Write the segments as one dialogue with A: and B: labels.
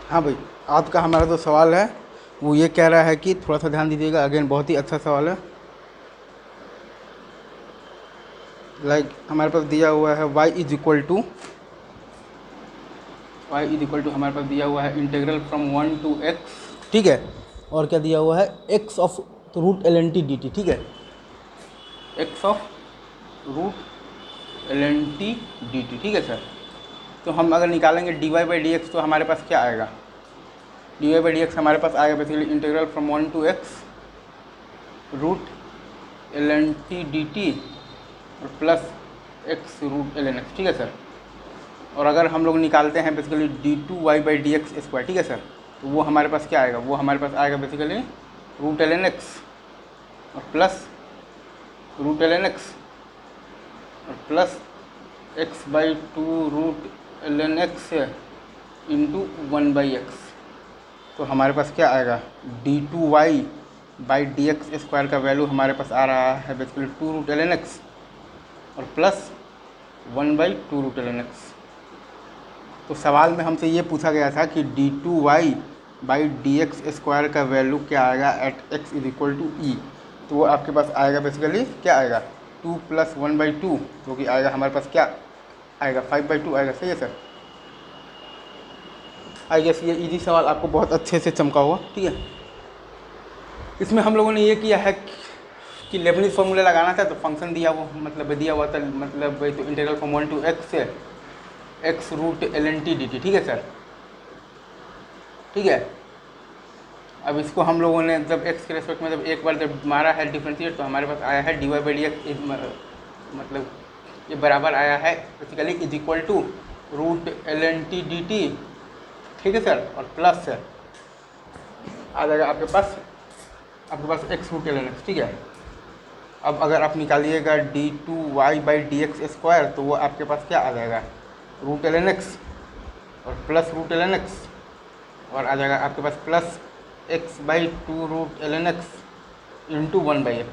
A: हाँ भाई, आज का हमारा जो सवाल है वो ये कह रहा है कि थोड़ा सा ध्यान दीजिएगा। अगेन बहुत ही अच्छा सवाल है। हमारे पास दिया हुआ है y इज इक्वल टू हमारे पास दिया हुआ है इंटीग्रल फ्रॉम 1 to x, ठीक है। और क्या दिया हुआ है, x of root L N T D T, ठीक है। x of root L N T D T, ठीक है सर। तो हम अगर निकालेंगे D Y by D X तो हमारे पास क्या आएगा, D Y by D X हमारे पास आएगा basically integral from 1 to x root L N T D T और plus X root L N X, ठीक है सर। और अगर हम लोग निकालते हैं basically D two Y by D X square, ठीक है सर, तो वो हमारे पास क्या आएगा, वो हमारे पास आएगा basically root L N X और plus root L N X और plus X by two root L N X into 1/x। तो हमारे पास क्या आएगा, D two Y by D X square का वैल्यू हमारे पास आ रहा है basically 2 root L N X और plus 1/2 root L N X. तो सवाल में हमसे ये पूछा गया था कि D two Y by D X square का वैल्यू क्या आएगा at X is equal to E. तो वो आपके पास आएगा बेसिकली क्या आएगा 2 प्लस 1/2, जो कि आएगा हमारे पास क्या आएगा 5/2 आएगा, सही है सर। आई गेस ये इजी सवाल आपको बहुत अच्छे से चमका हुआ, ठीक है। इसमें हम लोगों ने ये किया है कि लेबनिज़ फॉर्मूला लगाना था, तो फंक्शन दिया हुआ था मतलब तो इंटीग्रल फ्रॉम 1 to x से X root L N T D T, ठीक है सर, ठीक है। अब इसको हम लोगों ने जब x के रेस्पेक्ट में जब एक बार जब मारा है डिफ्रेंशिएट, तो हमारे पास आया है D Y by D X मतलब ये बराबर आया है basically is equal to root L N T D T, ठीक है सर, और प्लस से आ जाएगा आपके पास X root L N X, ठीक है। अब अगर आप निकालिएगा D two Y by D X square, तो वो आपके पास क्या आ जाएगा रूट एल एन एक्स और plus root L N X और आ जाएगा आपके पास plus X by two root L N X into 1/x।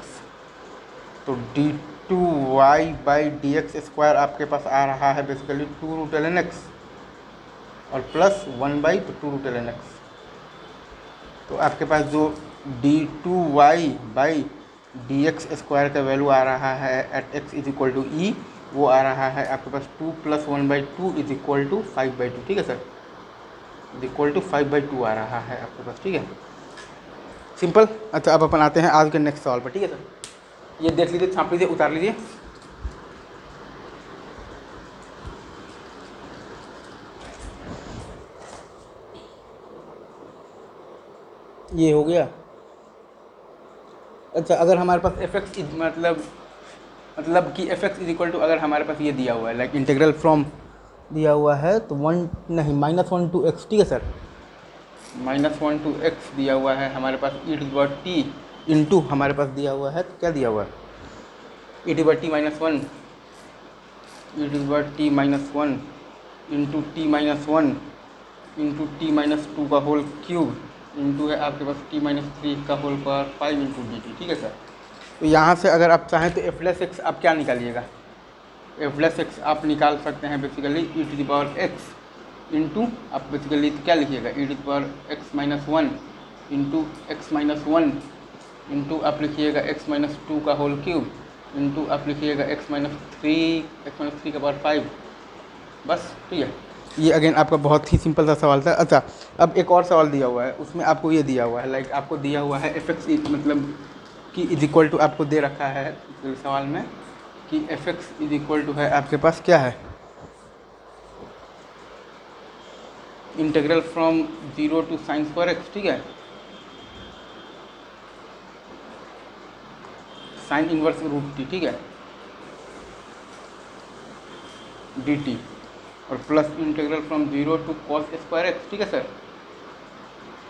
A: तो D two Y by D X square आपके पास आ रहा है basically 2 root L N X और plus 1/2 root L N X. तो आपके पास जो D two Y by D X square का वैल्यू आ रहा है at X is equal to E, वो आ रहा है आपके पास 2 प्लस 1/2 इज इक्वल टू 5/2, ठीक है सर, इज इक्वल टू 5/2 आ रहा है आपके पास, ठीक है, सिंपल। अच्छा, अब अपन आते हैं आज के नेक्स्ट सवाल पर, ठीक है सर। ये देख लीजिए, छाप लीजिए, उतार लीजिए। ये हो गया। अच्छा, अगर हमारे पास एफ एक्स मतलब कि F X is equal to अगर हमारे पास ये दिया हुआ है लाइक इंटीग्रल फ्रॉम दिया हुआ है तो -1 to x, ठीक है सर, -1 to x दिया हुआ है हमारे पास ई टू पावर टी इंटू हमारे पास दिया हुआ है तो क्या दिया हुआ है E to power T minus one into t-1 into t-2 का होल क्यूब इंटू है आपके पास t-3 का whole power 5 into D T, ठीक है सर। तो यहाँ से अगर आप चाहें तो एफ प्लस एक्स आप क्या निकालिएगा, एफ प्लस एक्स आप निकाल सकते हैं basically E to the power X into आप बेसिकली क्या लिखिएगा E to the power x-1 into x-1 into आप लिखिएगा x-2 का होल क्यूब इंटू आप लिखिएगा x-3 का पावर 5, बस, ठीक है। ये अगेन आपका बहुत ही सिंपल सा सवाल था। अच्छा, अब एक और सवाल दिया हुआ है, उसमें आपको ये दिया हुआ है लाइक आपको दिया हुआ है एफ एक्स मतलब कि इज इक्वल टू आपको दे रखा है सवाल में कि F X is equal to है आपके पास क्या है integral from 0 to sin square X, ठीक है, साइन इनवर्स रूट टी, ठीक है, डी टी और plus integral from 0 to cos square X, ठीक है सर,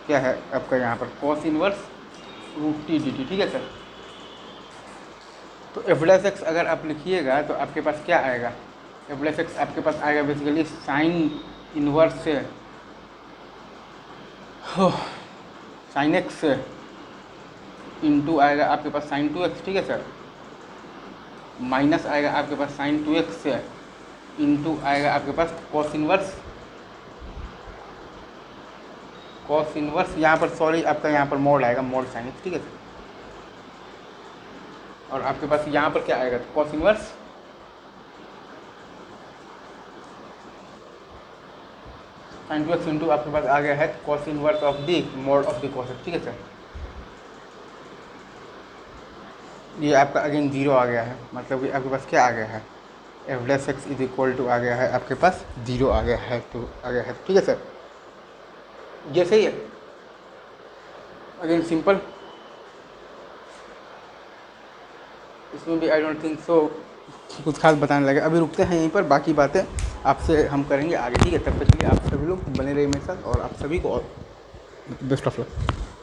A: क्या है आपका यहाँ पर cos inverse root T D T, ठीक है सर। तो एफ प्लस एक्स अगर आप लिखिएगा तो आपके पास क्या आएगा, एफ प्लस एक्स आपके पास आएगा बेसिकली साइन इनवर्स से साइन एक्स इंटू आएगा आपके पास साइन 2x, ठीक है सर, माइनस आएगा आपके पास साइन 2x से इंटू आएगा आपके पास कॉस इनवर्स कॉस इनवर्स, यहाँ पर सॉरी आपका यहाँ पर मोड आएगा, मोड साइन, ठीक है सर। और आपके पास यहाँ पर क्या आएगा, cos inverse sine to x into आपके पास आ गया है cos inverse of the mode of the cosec, ठीक है सर। ये आपका अगेन जीरो आ गया है, मतलब कि आपके पास क्या आ गया है, F dash X is equal to आ गया है आपके पास जीरो आ गया है, तो आ गया है, ठीक है सर। ये सही है, अगेन सिंपल, इसमें भी आई डोंट थिंक सो कुछ खास बताने लगे। अभी रुकते हैं यहीं पर, बाकी बातें आपसे हम करेंगे आगे, ठीक है। तब तक के लिए आप सभी लोग बने रहिए मेरे साथ, और आप सभी को बेस्ट ऑफ लक।